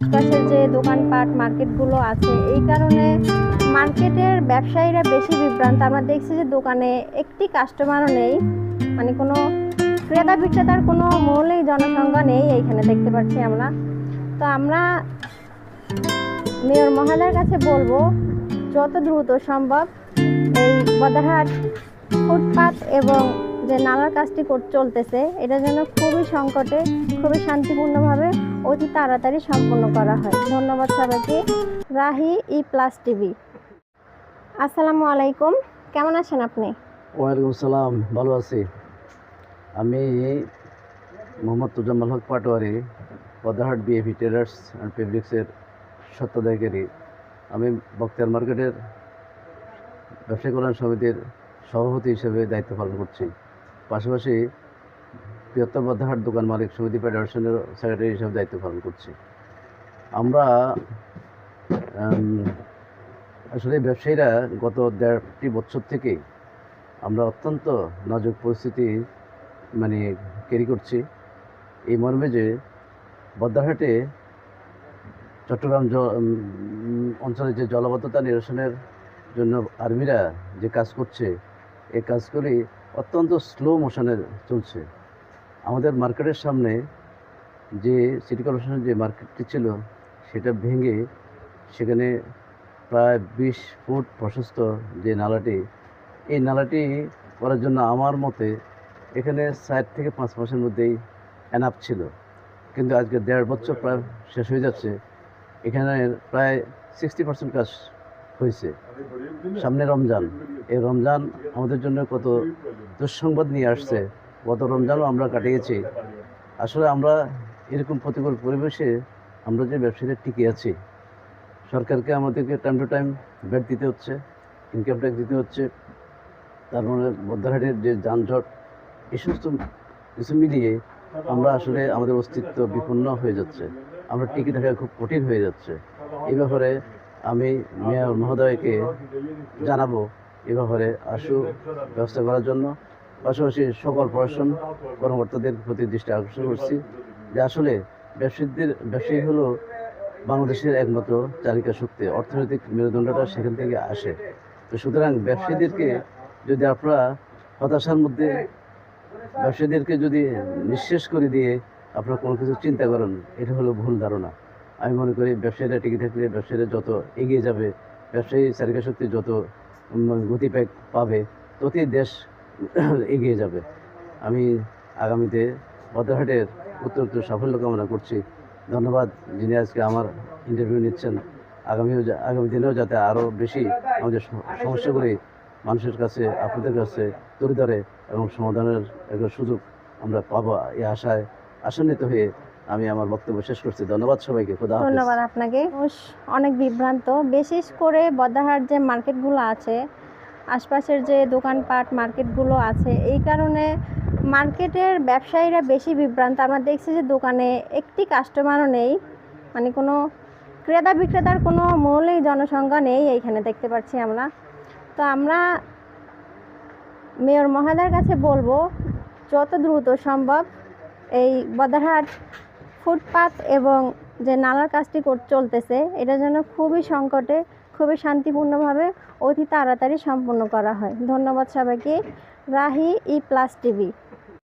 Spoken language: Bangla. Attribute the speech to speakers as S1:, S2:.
S1: আশপাশের যে দোকানপাট মার্কেটগুলো আছে এই কারণে মার্কেটের ব্যবসায়ীরা বেশি বিভ্রান্ত। আমরা দেখছি যে দোকানে একটি কাস্টমারও নেই, মানে কোনো ক্রেতা বিক্রেতার কোনো মূলেই জনসংখ্যা নেই এইখানে দেখতে পাচ্ছি আমরা। তো আমরা মেয়র মহোদয়ের কাছে বলবো যত দ্রুত সম্ভব এই বদারহাট ফুটপাত এবং যে নালার কাজটি চলতেছে এটা যেন খুবই সংকটে, খুবই শান্তিপূর্ণভাবে অতি তাড়াতাড়ি সম্পন্ন করা হয়। ধন্যবাদ সবাইকে। Rahi plus TV. আসসালামু আলাইকুম, কেমন আছেন আপনি?
S2: ওয়ালাইকুম আসসালাম, ভালো আছি। আমি মোহাম্মদ তোজাম্মেল হক পাটোয়ারি, বদারহাট বিএভি টেলার্স অ্যান্ড ফেব্রিক্সের স্বত্বাধিকারী। আমি বক্তিয়ার মার্কেটের ব্যবসায়ী কল্যাণ সমিতির সভাপতি হিসেবে দায়িত্ব পালন করছি। পাশাপাশি বৃহত্তর বদারহাট দোকান মালিক সমিতি ফেডারেশনের সেক্রেটারি হিসেবে দায়িত্ব পালন করছি। আমরা আসলে ব্যবসায়ীরা গত 1.5 বছর থেকেই আমরা অত্যন্ত নাজুক পরিস্থিতি ক্যারি করছি। এই মর্মে যে বদারহাটে চট্টগ্রাম অঞ্চলে যে জলাবদ্ধতা নিরসনের জন্য আর্মিরা যে কাজ করছে, এই কাজগুলি অত্যন্ত স্লো মোশনে চলছে। আমাদের মার্কেটের সামনে যে সিটি কর্পোরেশনের যে মার্কেটটি ছিল সেটা ভেঙে সেখানে প্রায় 20 ফুট প্রশস্ত যে নালাটি, এই নালাটি করার জন্য আমার মতে এখানে 4 থেকে 5 মাসের মধ্যেই এনাফ ছিল। কিন্তু আজকে 1.5 বছর প্রায় শেষ হয়ে যাচ্ছে, এখানে প্রায় 60% কাজ হয়েছে। সামনে রমজান, এই রমজান আমাদের জন্য কত দুঃসংবাদ নিয়ে আসছে। গত রমজানও আমরা কাটিয়েছি। আসলে আমরা এরকম প্রতিকূল পরিবেশে আমরা যে ব্যবসায়ীরা টিকে আছি, সরকারকে আমাদেরকে টাইম টু টাইম ভ্যাট দিতে হচ্ছে, ইনকাম ট্যাক্স দিতে হচ্ছে, তারপরে বদারহাটের যে যানজট, এই সমস্ত কিছু মিলিয়ে আমরা আসলে আমাদের অস্তিত্ব বিপন্ন হয়ে যাচ্ছে, আমরা টিকে থাকা খুব কঠিন হয়ে যাচ্ছে। এই ব্যাপারে আমি মেয়র মহোদয়কে জানাবো এ ব্যাপারে আশু ব্যবস্থা করার জন্য। পাশাপাশি সকল প্রশাসন কর্মকর্তাদের প্রতি দৃষ্টি আকর্ষণ করছি যে আসলে ব্যবসায়ী হলো বাংলাদেশের একমাত্র চালিকা শক্তি, অর্থনৈতিক মেরুদণ্ডটা সেখান থেকে আসে। তো সুতরাং ব্যবসায়ীদেরকে যদি আপনারা হতাশার মধ্যে ব্যবসায়ীদেরকে যদি নিঃশেষ করে দিয়ে আপনারা কোনো কিছু চিন্তা করেন, এটা হলো ভুল ধারণা। আমি মনে করি ব্যবসায়ীরা টিকে থাকলে ব্যবসায়ীরা যত এগিয়ে যাবে, ব্যবসায়ী চালিকা শক্তি যত গতি পাবে, ততই দেশ এগিয়ে যাবে। আমি আগামীতে বদারহাটের উত্তর সাফল্য কামনা করছি। ধন্যবাদ যিনি আজকে আমার ইন্টারভিউ নিচ্ছেন। আগামী দিনেও যাতে আরও বেশি আমাদের সমস্যাগুলি মানুষের কাছে, আপনাদের কাছে তুলে ধরে এবং সমাধানের একটা সুযোগ আমরা পাবো, এই আশায় আশান্বিত হয়ে আমি আমার বক্তব্য শেষ করছি। ধন্যবাদ সবাইকে।
S1: ধন্যবাদ আপনাকে। অনেক বিভ্রান্ত, বিশেষ করে বদারহাট যে মার্কেটগুলো আছে, আশপাশের যে দোকানপাট মার্কেটগুলো আছে এই কারণে মার্কেটের ব্যবসায়ীরা বেশি বিভ্রান্ত। আমরা দেখছি যে দোকানে একটি কাস্টমারও নেই, মানে কোনো ক্রেতা বিক্রেতার কোনো মূলেই জনসংখ্যা নেই এইখানে দেখতে পাচ্ছি আমরা। তো আমরা মেয়র মহোদয়ের কাছে বলবো যত দ্রুত সম্ভব এই বদারহাট ফুটপাত এবং যে নালার কাজটি চলতেছে এটা যেন খুবই সংকটে, খুবই শান্তিপূর্ণভাবে অতি তাড়াতাড়ি সম্পন্ন করা হয়। ধন্যবাদ সবাইকে। Rahi plus TV.